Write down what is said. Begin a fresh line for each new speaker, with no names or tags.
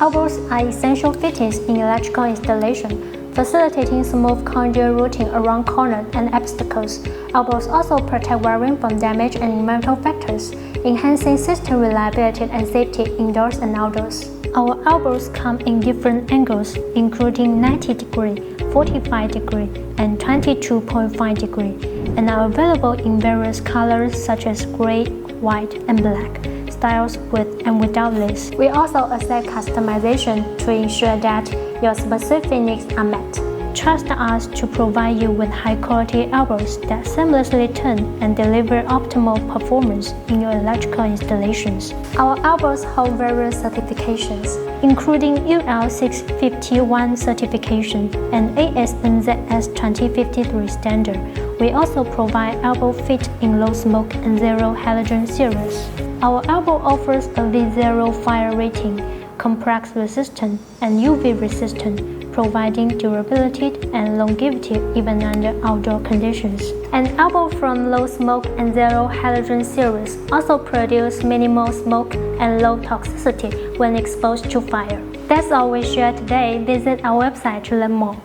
Elbows are essential fittings in electrical installation, facilitating smooth conduit routing around corners and obstacles. Elbows also protect wiring from damage and environmental factors, enhancing system reliability and safety indoors and outdoors. Our elbows come in different angles, including 90 degree, 45 degree, and 22.5 degree, and are available in various colors such as gray, white, and black, styles with and without lace. We also accept customization to ensure that your specific needs are met. Trust us to provide you with high-quality elbows that seamlessly turn and deliver optimal performance in your electrical installations. Our elbows hold various certifications, including UL 651 certification and ASNZS 2053 standard. We also provide elbow fit in low smoke and zero halogen series. Our elbow offers a V0 fire rating, complex resistant, and UV resistant, providing durability and longevity even under outdoor conditions. An elbow from low smoke and zero halogen series also produce minimal smoke and low toxicity when exposed to fire. That's all we share today. Visit our website to learn more.